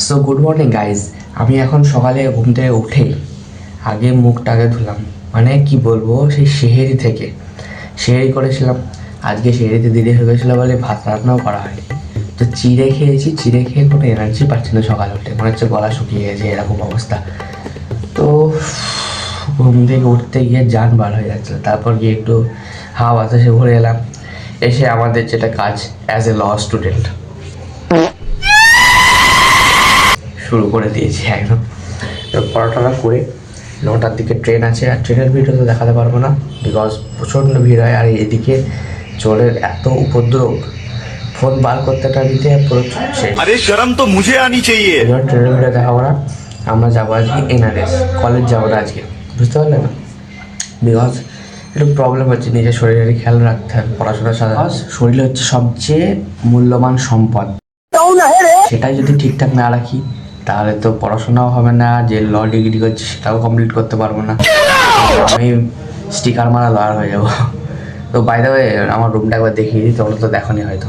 So good morning guys. আমি এখন সকালে ঘুম থেকে উঠেই আগে মুখটাকে ধুলাম, মানে কি বলবো, সেই সেহেরি থেকে সেহেরি করেছিলাম। আজকে সেহেরিতে দেরি হয়ে গেছিলো বলে ভাত রান্নাও করা হয়নি, তো চিড়ে খেয়েছি। চিড়ে খেয়ে কোনো এনার্জি পাচ্ছি না, সকালে উঠে মনে হচ্ছে গলা শুকিয়ে গেছে, এরকম অবস্থা। তো ঘুম থেকে উঠতে গিয়ে জান বার হয়ে যাচ্ছিলো, তারপর গিয়ে একটু হাওয়া বাতাসে ঘুরে এলাম। এসে আমাদের যেটা কাজ অ্যাজ এ ল স্টুডেন্ট শুরু করে দিয়েছি একদম। তো পড়াশোনা করে 9টার দিকে ট্রেন আছে, আর ট্রেনের ভিড়টা তো দেখাতে পারবো না বিকজ প্রচণ্ড ভিড় হয়। আর এদিকে জলের এত উপদ্রব, ফোন বার করতে দিতে পুরো শেষ। अरे शर्म तो मुझे आनी चाहिए। এবার ট্রেনের ভিড়ে দেখাবো না। আমরা যাবো আজকে NRS কলেজ, যাবো না আজকে, বুঝতে পারলে না? বিকজ একটু প্রবলেম হচ্ছে, নিজের শরীরের খেয়াল রাখতে হবে পড়াশোনার সাথে। শরীর হচ্ছে সবচেয়ে মূল্যবান সম্পদ, সেটাই যদি ঠিকঠাক না রাখি তাহলে তো পড়াশোনাও হবে না, যে ল ডিগ্রি করছি সেটাও কমপ্লিট করতে পারবো না, আমি স্টিকার মারা লয়ার হয়ে যাবো। তো বাই দ্য ওয়ে আমার রুমটা একবার দেখিয়ে দিই, তোমরা তো দেখোনি হয়তো।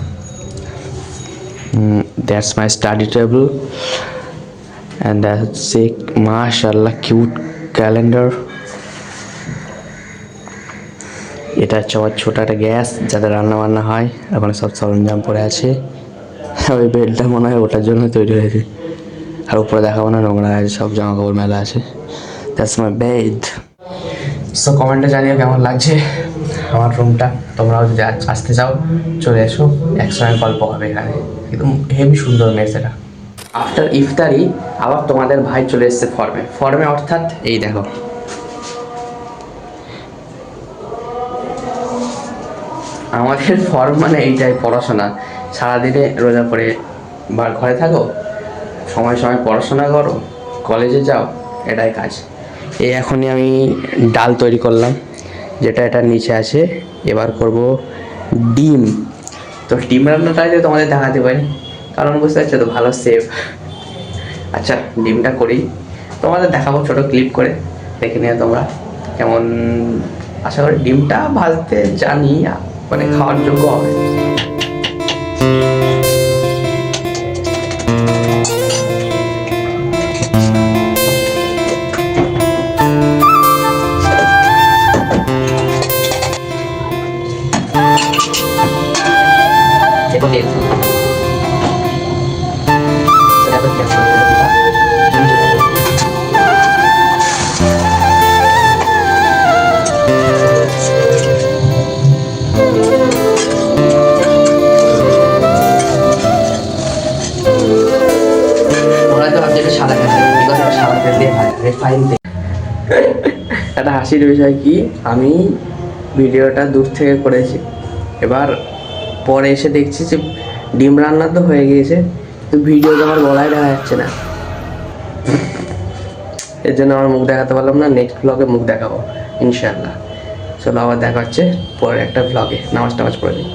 That's my study table and that's a মাশাআল্লাহ কিউট ক্যালেন্ডার। এটা হচ্ছে আমার ছোটো একটা গ্যাস, যাতে রান্না বান্না হয়। ওখানে সব সরঞ্জাম পড়ে আছে। ওই বেডটা মনে হয় ওটার জন্য তৈরি হয়েছে। আর উপরে দেখাবো না, নোংরা আছে, সব জামা কাপড় মেলা আছে। That's my bed. সো কমেন্টে জানিও কেমন লাগছে আমার রুমটা। তোমরাও যদি আসতে চাও চলে এসো, একসঙ্গে গল্প হবে এখানে। একদম হেভি সুন্দর মেস এটা। আফটার ইফতারি আবার তোমাদের ভাই চলে এসছে ফর্মে অর্থাৎ এই দেখো, আমাদের ফর্ম মানে এইটাই, পড়াশোনা। সারাদিনে রোজা করে ঘরে থাকো, সময় সময় পড়াশোনা করো, কলেজে যাও, এটাই কাজ। এখনই আমি ডাল তৈরি করলাম, যেটা এটার নিচে আছে। এবার করব ডিম। তো ডিম রান্নাটাই তোমাদের দেখাতে পারি, কারণ বুঝতে পারছো তো, ভালো সেফ। আচ্ছা ডিমটা করি, তোমাদের দেখাবো ছোটো ক্লিপ করে, দেখে নিও তোমরা কেমন। আশা করি ডিমটা ভাজতে জানি, মানে খাওয়ার যোগ্য হবে। একটা হাসির বিষয় কি, আমি ভিডিওটা দূর থেকে করেছি, এবার পরে এসে দেখছি যে ডিম রান্না তো হয়ে গিয়েছে, তো ভিডিও তো আমার গলায় দেখা যাচ্ছে না। এর জন্য আমার মুখ দেখাতে পারলাম না। নেক্সট ব্লগে মুখ দেখাবো ইনশাআল্লাহ। চলো আবার দেখা হচ্ছে পরে একটা ব্লগে। নামাজ টামাজ পড়ে দিই।